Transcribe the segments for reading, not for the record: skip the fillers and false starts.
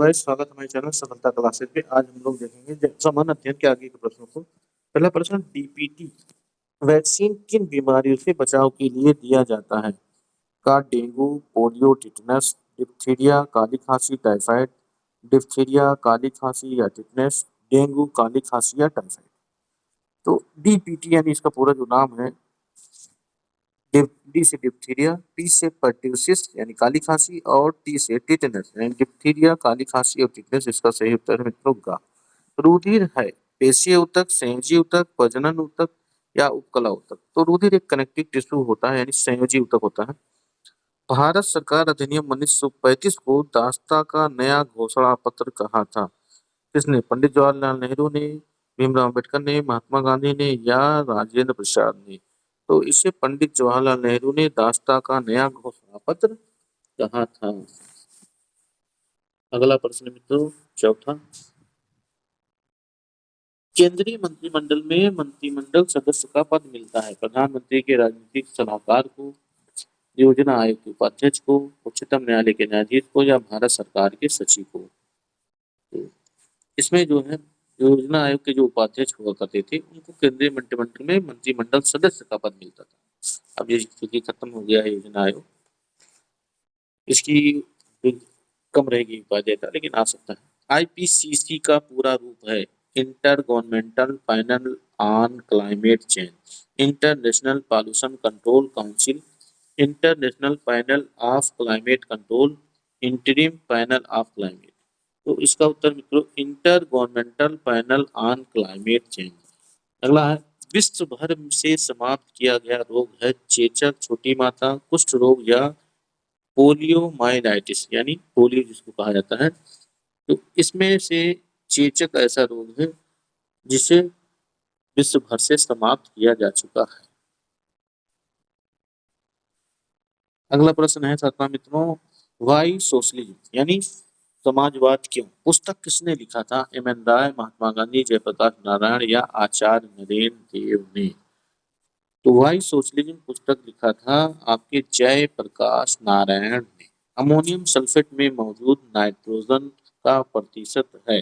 Guys, स्वागत है हमारे चैनल सफलता क्लासेस पे। आज हम लोग देखेंगे सामान्य अध्ययन के आगे के प्रश्नों को। पहला प्रश्न, डीपीटी वैक्सीन किन बीमारियों से बचाव के लिए दिया जाता है? का डेंगू, पोलियो, टिटनस, डिप्थीरिया, काली खांसी, टाइफाइड। डिप्थीरिया, काली खांसी या टिटनस, डेंगू, काली खांसी या टाइफाइड। तो डीपीटी यानी इसका पूरा जो नाम है, डी से डिप्थीरिया, पी से पर्ट्यूसिस यानी काली खांसी और टी से टिटनस यानी डिप्थीरिया, काली खांसी और टिटनस। इसका सही उत्तर है मित्रों गा। रुधिर है पेशीय ऊतक, संयोजी ऊतक, प्रजनन ऊतक या उपकला ऊतक। तो रुधिर एक कनेक्टिव टिश्यू होता है यानी संयोजी ऊतक होता है। भारत सरकार अधिनियम 1935 को दास्ता का नया घोषणा पत्र कहा था? किसने? पंडित जवाहरलाल नेहरू ने, भीमराव अम्बेडकर ने, महात्मा गांधी ने या राजेंद्र प्रसाद ने? तो इसे पंडित जवाहरलाल नेहरू ने दास्ता का नया घोषणा पत्र कहा था। अगला प्रश्न मित्रों, चौथा, केंद्रीय मंत्रिमंडल में मंत्रिमंडल सदस्य का पद मिलता है प्रधानमंत्री के राजनीतिक सलाहकार को, योजना आयोग के उपाध्यक्ष को, उच्चतम न्यायालय के न्यायाधीश को या भारत सरकार के सचिव को? तो इसमें जो है योजना आयोग के जो उपाध्यक्ष हुआ करते थे उनको केंद्रीय मंत्रिमंडल में मंत्रिमंडल सदस्य का पद मिलता था। अब ये चूंकि खत्म हो गया है योजना आयोग, इसकी कम रहेगी उपाध्यता, लेकिन आ सकता है। आईपीसीसी का पूरा रूप है inter governmental panel on climate change, international pollution control council, international panel of climate control, interim panel of climate. तो इसका उत्तर मित्रों inter governmental panel on climate change. अगला है, विश्व भर से समाप्त किया गया रोग है चेचक, छोटी माता, कुष्ठ रोग या पोलियोमाइलाइटिस यानी पोलियो जिसको कहा जाता है। तो इसमें से चेचक ऐसा रोग है जिसे विश्व भर से समाप्त किया जा चुका है। अगला प्रश्न है सातवां मित्रों, वाई सोशलिज्म यानी समाजवाद क्यों पुस्तक किसने लिखा था? एम एन राय, महात्मा गांधी, जयप्रकाश नारायण या आचार्य नरेंद्र देव ने? तो वाई सोशलिज्म पुस्तक लिखा था आपके जयप्रकाश नारायण ने। अमोनियम सल्फेट में मौजूद नाइट्रोजन का प्रतिशत है?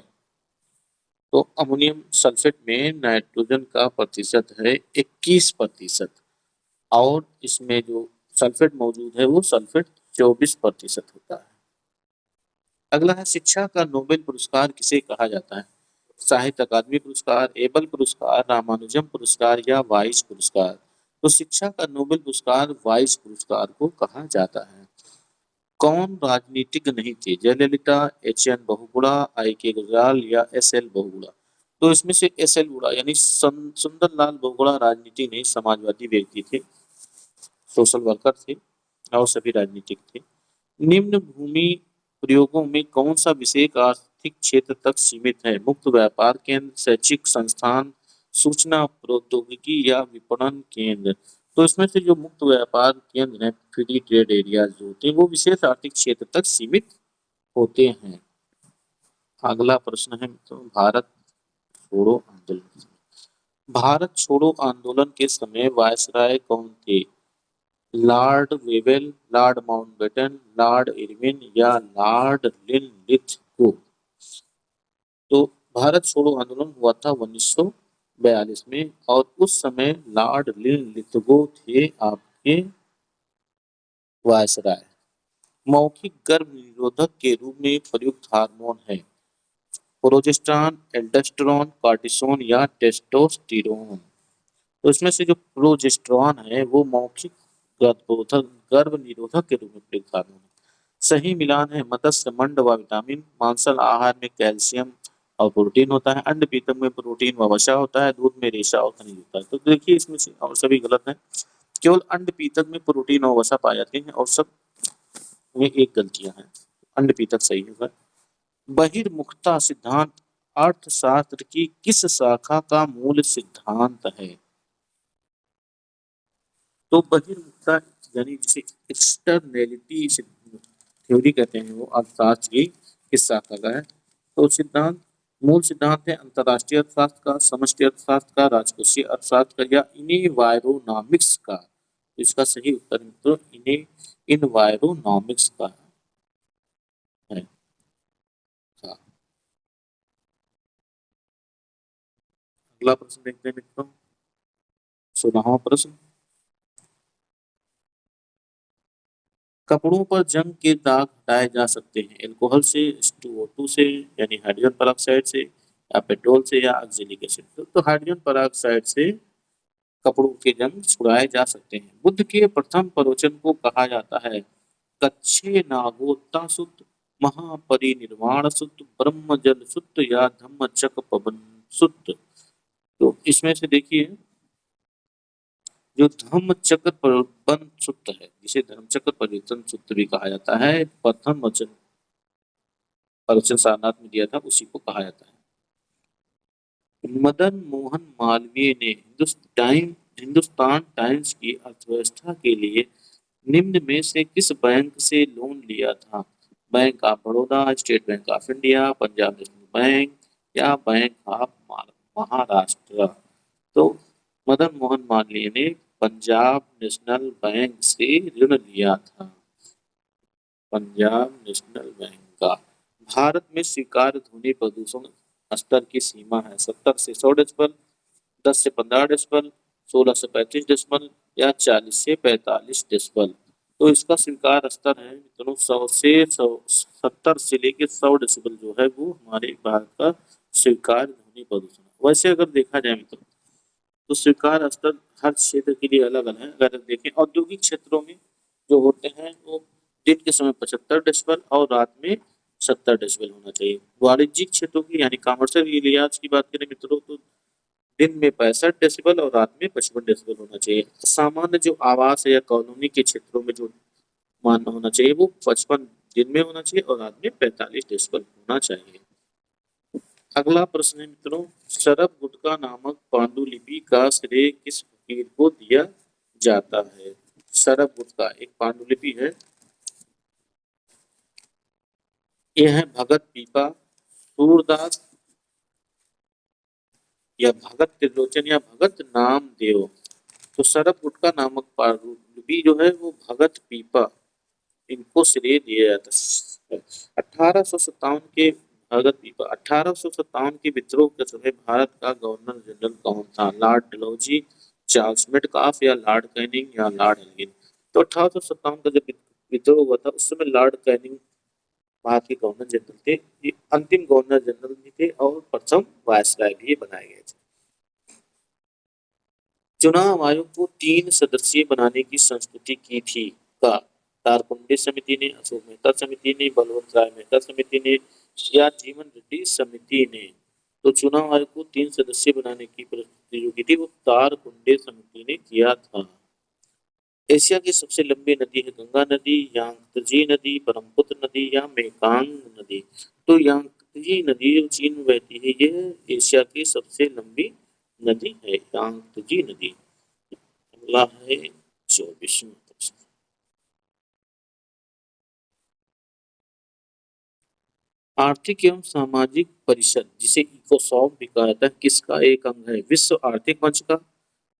तो अमोनियम सल्फेट में नाइट्रोजन का प्रतिशत है 21% और इसमें जो सल्फेट मौजूद है वो सल्फेट 24% होता है। अगला है, शिक्षा का नोबेल पुरस्कार किसे कहा जाता है? साहित्य अकादमी पुरस्कार, एबल पुरस्कार, रामानुजम पुरस्कार या वाइस पुरस्कार? तो शिक्षा का नोबेल पुरस्कार वाइस पुरस्कार को कहा जाता है। कौन राजनीतिज्ञ नहीं थे? जयललिता, एच एन बहुगुणा, आई के गुजराल या एस एल बहुगुणा? तो इसमें से एस एल बहुगुणा यानी सुंदरलाल बहुगुणा राजनीति नहीं, समाजवादी व्यक्ति थे, सोशल वर्कर थे और सभी राजनीतिक थे। निम्न भूमि प्रयोगों में कौन सा विषय आर्थिक क्षेत्र तक सीमित है? मुक्त व्यापार केंद्र, शैक्षिक संस्थान, सूचना प्रौद्योगिकी या विपणन केंद्र? तो इसमें से जो मुक्त व्यापार केंद्र है, फ्री ट्रेड एरियाज जो होते हैं, वो विशेष आर्थिक क्षेत्र तक सीमित होते हैं। अगला प्रश्न है तो भारत छोड़ो आंदोलन। भारत छोड़ो आंदोलन के समय वायसराय कौन थे? Lord Wavell, Lord Mountbatten, Lord Irwin या लॉर्ड लिनलिथगो? तो भारत छोड़ो आंदोलन हुआ था 1942 में और उस समय लॉर्ड लिनलिथगो थे आपके वायसराय। मौखिक गर्भ निरोधक के रूप में प्रयुक्त हार्मोन है? प्रोजेस्टेरॉन, एल्डोस्टेरोन, कॉर्टिसोन या टेस्टोस्टेरोन? तो इसमें से जो प्रोजेस्टेरॉन है वो मौखिक गर्भ निरोधक के रूप में प्रयुक्त हार्मोन है। सही मिलान है मत्स्य, मंड व विटामिन। मांसल आहार में कैल्शियम और प्रोटीन होता है। अंड पीतक में प्रोटीन व वसा होता है। दूध में रेशा और खनिज होता है। तो देखिए इसमें से और सभी गलत है, केवल अंड पीतक में प्रोटीन और वसा पाए जाते हैं और सब में एक गलतियां हैं। अंड पीतक सही होगा। बहिर्मुखता सिद्धांत अर्थशास्त्र की किस शाखा का मूल सिद्धांत है? तो बहिर्मुखता यानी जिसे एक्सटर्नैलिटी थ्योरी कहते हैं वो अर्थशास्त्र की किस शाखा का है? तो सिद्धांत मूल सिद्धांत है अंतरराष्ट्रीय अर्थशास्त्र का, समष्टि अर्थशास्त्र का, राजकोषीय अर्थशास्त्र का या इन्वायरोनॉमिक्स का? तो इसका सही उत्तर मित्रों इन्वायरोनॉमिक्स का है। अगला प्रश्न देखते हैं मित्रों, 16वां प्रश्न, कपड़ों पर जंग के दाग हटाए जा सकते हैं एल्कोहल से, H2O2 से यानी हाइड्रोजन पेरोक्साइड से, या पेट्रोल से, या ऑक्जेलिक एसिड से। तो हाइड्रोजन पेरोक्साइड से कपड़ों के जंग छुड़ाए जा सकते हैं। बुद्ध के प्रथम प्रवचन को कहा जाता है कच्छे नागोत्ता सुत, महापरिनिर्वाण सुत, ब्रह्म जल सुत, या धम्म चक पवन सुत। तो इसमें से देखिए, जो धम्म चक्र परिवर्तन सूत्र है, जिसे धर्म चक्र परिवर्तन सूत्र भी कहा जाता है, प्रथम वचन प्रवचन सारनाथ में दिया था, उसी को कहा जाता है। मदन मोहन मालवीय ने हिंदुस्तान टाइम्स की अर्थव्यवस्था के लिए निम्न में से किस बैंक से लोन लिया था? Bank of Baroda, state bank of India, Punjab national bank, या बैंक ऑफ महाराष्ट्र। तो मदन मोहन मालवीय ने पंजाब नेशनल बैंक से ऋण लिया था। पंजाब नेशनल बैंक का। भारत में स्वीकार्य ध्वनि प्रदूषण स्तर की सीमा है 70 से 100 डेसिबल, 10 से 15 डेसिबल, 16 से 35 डेसिबल, या 40 से 45 डेसिबल। तो इसका स्वीकार स्तर है मित्रों 100 से 70 से लेकर 100 डेसिबल जो है वो हमारे भारत का स्वीकार ध्वनि प्रदूषण। वैसे अगर देखा जाए मित्रों, तो स्वीकार स्तर हर क्षेत्र के लिए अलग अलग है। अगर देखें औद्योगिक क्षेत्रों में जो होते हैं वो दिन के समय 75 डेसिबल और रात में 70 डेसिबल होना चाहिए। वाणिज्यिक क्षेत्रों की यानी कमर्शियल एरियाज की बात करें मित्रों, तो दिन में 65 डेसिबल और रात में 55 डेसिबल होना चाहिए। सामान्य जो आवास या कॉलोनी के क्षेत्रों में जो मान होना चाहिए वो 55 दिन में होना चाहिए और रात में 45 डेसिबल होना चाहिए। अगला प्रश्न है मित्रों, शरभ गुटका नामक पांडुलिपि का श्रेय किस फकीर को दिया जाता है? शरभ गुटका एक पांडुलिपि है, यह है भगत पीपा, सूरदास, या भगत त्रिलोचन, या भगत नामदेव। तो शरभ गुटका नामक पांडुलिपि जो है वो भगत पीपा इनको श्रेय दिया जाता है। 1857 के भगत पीपा 1857 के विद्रोह के समय भारत का गवर्नर जनरल कौन था? लॉर्ड डलहौजी, चार्ल्स मेटकाफ, या लॉर्ड कैनिंग, या लॉर्ड एल्गिन। तो 1857 का जब विद्रोह हुआ था उस समय लॉर्ड कैनिंग भारत के गवर्नर जनरल थे। ये अंतिम गवर्नर जनरल भी थे और प्रथम वायसराय भी बनाए गए थे। चुनाव आयोग को 3 सदस्यीय बनाने की संस्तुति की थी का? तारकुंडे समिति ने, अशोक मेहता समिति ने, बलवंत राय मेहता समिति ने, या जीवन रेड्डी समिति ने। तो चुनाव आयोग को 3 सदस्यीय बनाने की प्रस्तुति जो की थी वो तारकुंडे समिति ने किया था। एशिया की सबसे लंबी नदी है गंगा नदी, यांगत्जे नदी, ब्रह्मपुत्र नदी, या मेकांग नदी। तो यांगत्जे नदी जो चीन में बहती है यह एशिया की सबसे लंबी नदी है, यांगत्जे नदी। अगला है 24वां प्रश्न, आर्थिक एवं सामाजिक परिषद जिसे इकोसॉक भी कहा जाता है किसका एक अंग है? विश्व आर्थिक मंच का,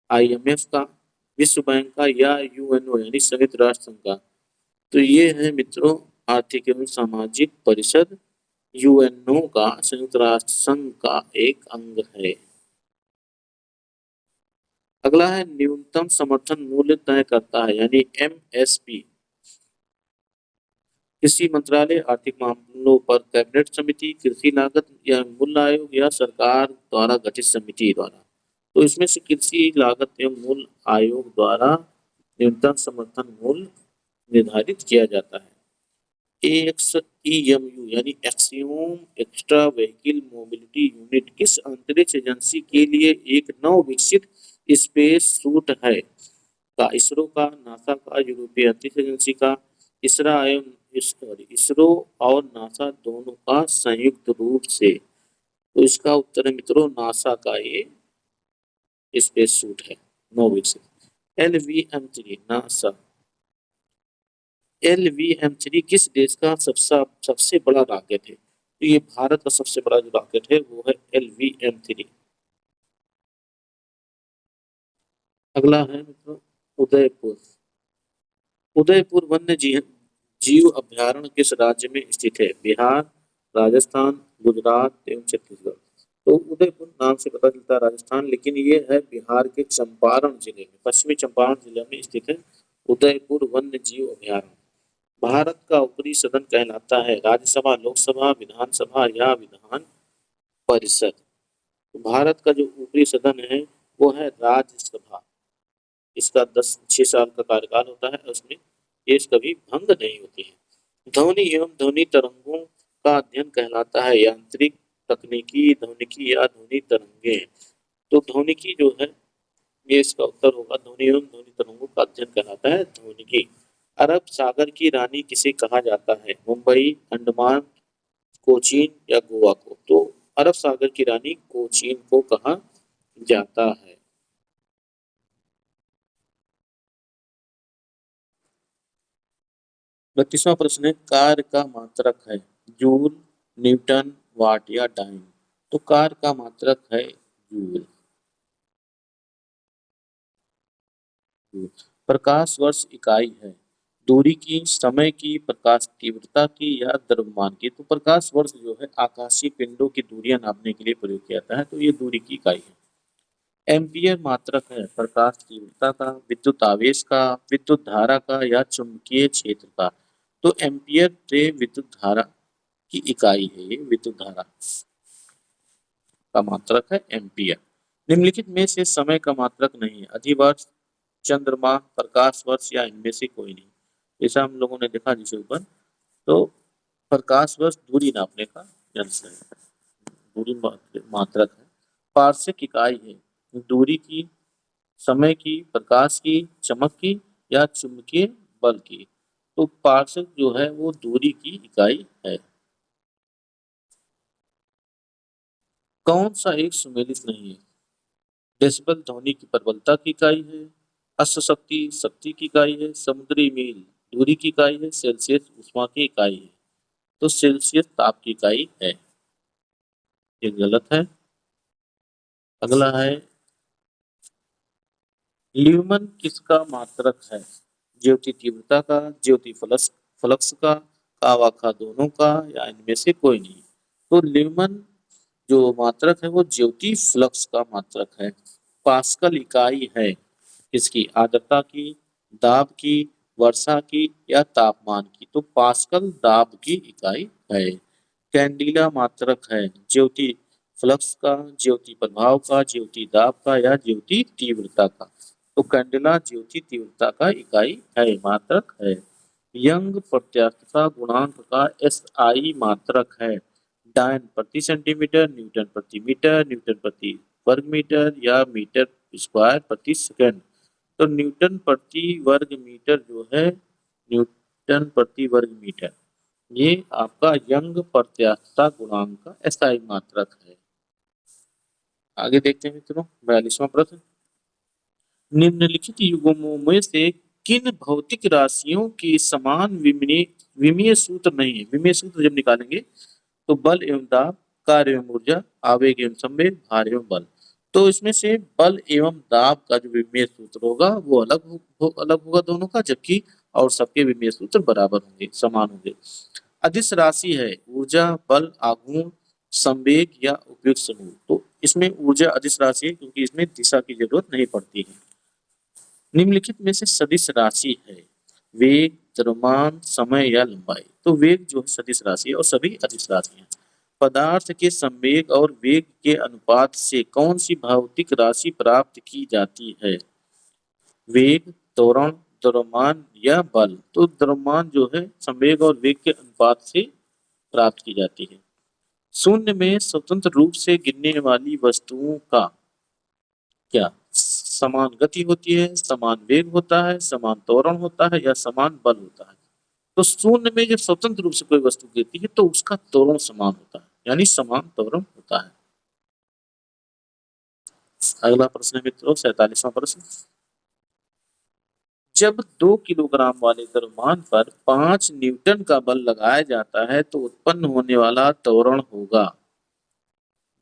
IMF का, विश्व बैंक का, या यूएनओ यानी संयुक्त राष्ट्र संघ का। तो ये है मित्रों आर्थिक एवं सामाजिक परिषद यूएनओ का, संयुक्त राष्ट्र संघ का एक अंग है। अगला है न्यूनतम समर्थन मूल्य तय करता है यानी MSP कृषि मंत्रालय, आर्थिक मामलों पर कैबिनेट समिति, कृषि लागत या मूल्य आयोग, या सरकार द्वारा गठित समिति द्वारा। तो इसमें से कृषि लागत एवं मूल्य आयोग द्वारा न्यूनतम समर्थन मूल्य निर्धारित किया जाता है। AXEMU यानी axiom extra vehicle mobility unit किस अंतरिक्ष एजेंसी के लिए एक नव विकसित स्पेस सूट है? का इसरो का, नासा का, यूरोपीय अंतरिक्ष एजेंसी का, इसरो और नासा दोनों का संयुक्त रूप से। तो इसका उत्तर है मित्रों नासा का ये स्पेस सूट है नौ विकसित। LVM3 नासा LVM3 किस देश का सबसे बड़ा रॉकेट है? तो ये भारत का सबसे बड़ा जो रॉकेट है वो है LVM3। अगला है मित्रों उदयपुर। उदयपुर वन्य जीव अभ्यारण्य किस राज्य में स्थित है? बिहार, राजस्थान, गुजरात एवं छत्तीसगढ़। तो उदयपुर नाम से पता चलता है राजस्थान, लेकिन ये है बिहार के चंपारण जिले में, पश्चिमी चंपारण जिले में स्थित है उदयपुर वन्य जीव अभयारण्य। भारत का ऊपरी सदन कहलाता है राज्यसभा, लोकसभा, विधानसभा या विधान परिषद। तो भारत का जो ऊपरी सदन है वो है राज्यसभा। इसका 6 साल का कार्यकाल होता है, उसमें देश कभी भंग नहीं होती है। ध्वनि एवं ध्वनि तरंगों का अध्ययन कहलाता है यांत्रिक, तकनीकी, ध्वनिकी या ध्वनि तरंगे। तो ध्वनिकी जो है ये इसका उत्तर होगा, ध्वनि एवं ध्वनि तरंगों का अध्ययन कहलाता है ध्वनिकी। अरब सागर की रानी किसे कहा जाता है? मुंबई, अंडमान, कोचीन या गोवा को? तो अरब सागर की रानी कोचीन को कहा जाता है। 32वां प्रश्न है, कार्य का मात्रक है जूल, न्यूटन, वाट या डाइन? तो कार्य का मात्रक है जूल। प्रकाश वर्ष इकाई है दूरी की, समय की, प्रकाश तीव्रता की या द्रव्यमान की? तो प्रकाश वर्ष जो है आकाशीय पिंडों की दूरियां नापने के लिए प्रयोग किया जाता है, तो ये दूरी की इकाई है। एम्पियर मात्रक है प्रकाश तीव्रता का, विद्युत आवेश का, विद्युत धारा का या चुंबकीय क्षेत्र का? तो एम्पियर से विद्युत धारा की इकाई है, ये विद्युत धारा का मात्रक है एम्पियर। निम्नलिखित में से समय का मात्रक नहीं है? अधिवर्ष, चंद्रमा, प्रकाश वर्ष या इनमें से कोई नहीं? जैसा हम लोगों ने देखा जिसे ऊपर, तो प्रकाश वर्ष दूरी नापने का यंत्र है, दूरी मात्रक है। पारसिक इकाई है दूरी की, समय की, प्रकाश की, चमक की या चुंबकीय बल की? तो पारसिक जो है वो दूरी की इकाई है। कौन सा एक सुमेलित नहीं है? डेसिबल ध्वनि की प्रबलता की इकाई है, अश्वशक्ति शक्ति की इकाई है, समुद्री मील दूरी की इकाई है, सेल्सियस ऊष्मा की इकाई है? तो सेल्सियस ताप की इकाई है, ये गलत है। अगला है, ल्यूमन किसका मात्रक है? ज्योति तीव्रता का, ज्योति फ्लक्स का, कावाखा दोनों का या इनमें से कोई नहीं? तो ल्यूमन जो मात्रक है वो ज्योति फ्लक्स का मात्रक है। पास्कल इकाई है किसकी? आर्द्रता की, दाब की, वर्षा की या तापमान की? तो पास्कल दाब की इकाई है। कैंडिला मात्रक है ज्योति फ्लक्स का, ज्योति प्रभाव का, ज्योति दाब का या ज्योति तीव्रता का? तो कैंडिला ज्योति तीव्रता का इकाई है, मात्रक है। यंग प्रत्यास्थता गुणांक का एसआई मात्रक है डायन प्रति सेंटीमीटर, न्यूटन प्रति मीटर, न्यूटन प्रति वर्ग मीटर या मीटर स्क्वायर प्रति सेकंड? तो न्यूटन प्रति वर्ग मीटर जो है, न्यूटन प्रति वर्ग मीटर, ये आपका यंग प्रत्यास्थता गुणांक का एसआई मात्रक है। आगे देखते हैं मित्रों, 42वां प्रश्न, निम्नलिखित युग्मों में से किन भौतिक राशियों की समान विमीय सूत्र नहीं है? विमीय सूत्र जब निकालेंगे तो बल एवं दाब, कार्य एवं ऊर्जा, आवेग एवं संवेग, भार एवं बल। तो इसमें से बल एवं दाब का जो विमीय सूत्र होगा वो अलग होगा दोनों का, जबकि और सबके विमीय सूत्र बराबर होंगे, समान होंगे। अदिश राशि है ऊर्जा, बल, आघूर्ण, संवेग या उपयुक्त समूह? तो इसमें ऊर्जा अदिश राशि है क्योंकि इसमें दिशा की जरूरत नहीं पड़ती है। निम्नलिखित में से सदिश राशि है वेग, द्रव्यमान, समय या लंबाई? तो वेग जो है सदिश राशि है और सभी अदिश राशि हैं। पदार्थ के संवेग और वेग के अनुपात से कौन सी भौतिक राशि प्राप्त की जाती है? वेग, त्वरण, द्रव्यमान या बल? तो द्रव्यमान जो है संवेग और वेग के अनुपात से प्राप्त की जाती है। शून्य में स्वतंत्र रूप से गिरने वाली वस्तुओं का क्या समान गति होती है, समान वेग होता है, समान त्वरण होता है या समान बल होता है? तो शून्य में जब स्वतंत्र रूप से कोई वस्तु गिरती है तो उसका त्वरण समान होता है, यानी समान त्वरण होता है। अगला प्रश्न है मित्रों, 47वां प्रश्न, जब 2 किलोग्राम वाले द्रव्यमान पर 5 न्यूटन का बल लगाया जाता है तो उत्पन्न होने वाला त्वरण होगा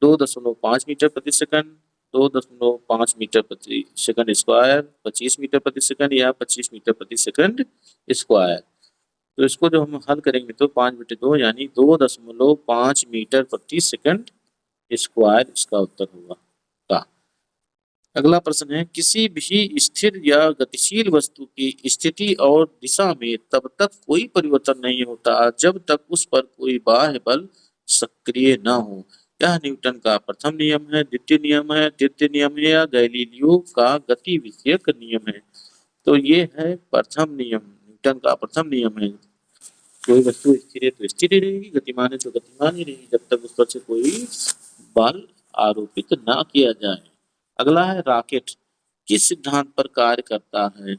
2.5 मीटर प्रति सेकंड, 2.5 मीटर प्रति सेकंड स्क्वायर, 25 मीटर प्रति सेकंड या 25 मीटर प्रति सेकंड स्क्वायर? तो इसको जो हम हल करेंगे तो 5/2 यानी 2.5 मीटर प्रति सेकंड स्क्वायर इसका उत्तर होगा का। अगला प्रश्न है, किसी भी स्थिर या गतिशील वस्तु की स्थिति और दिशा में तब तक कोई परिवर्तन नहीं होता जब तक उस पर कोई बाह्य बल सक्रिय न हो। यह न्यूटन का प्रथम नियम है, द्वितीय नियम है, तृतीय नियम है या गैलीलियो का गति विषयक नियम है। तो ये है प्रथम नियम, न्यूटन का प्रथम नियम है। कोई वस्तु स्थिर है तो स्थिर ही रहेगी, गतिमान है तो गतिमान ही रहेगी जब तक उस पर से कोई बल आरोपित ना किया जाए। अगला है, रॉकेट किस सिद्धांत पर कार्य करता है?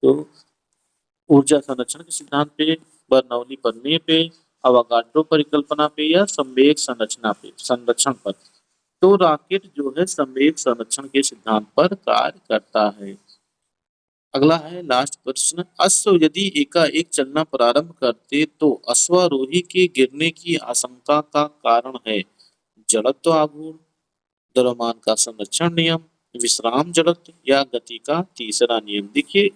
तो ऊर्जा संरक्षण के सिद्धांत पे, बर्नौली प्रमेय पे, अवोगाड्रो परिकल्पना पे या संवेग संरक्षण पर। तो रॉकेट जो है संवेग संरक्षण के सिद्धांत पर कार्य करता है। अगला है लास्ट प्रश्न, अश्व यदि एकाएक चलना प्रारंभ करते तो अश्वारोही के गिरने की आशंका का कारण है जड़त्व आघूर्ण, द्रव्यमान का संरक्षण नियम, विश्राम जड़त्व या गति का तीसरा नियम। देखिए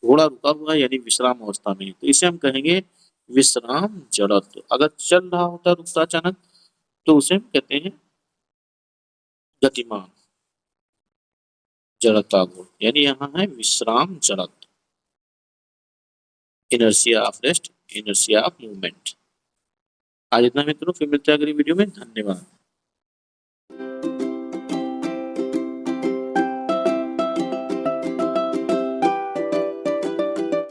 घोड़ा रुका हुआ है यानी विश्राम अवस्था में, तो इसे हम कहेंगे विश्राम जड़त्व। अगर चल रहा होता रुकता अचानक तो उसे हम कहते हैं गतिमान जड़त्वाघूर्ण, यानी यहाँ है विश्राम जड़त्व, inertia of rest, inertia of movement. आज इतना मित्रों, फिर मिलते हैं अगली वीडियो में। धन्यवाद।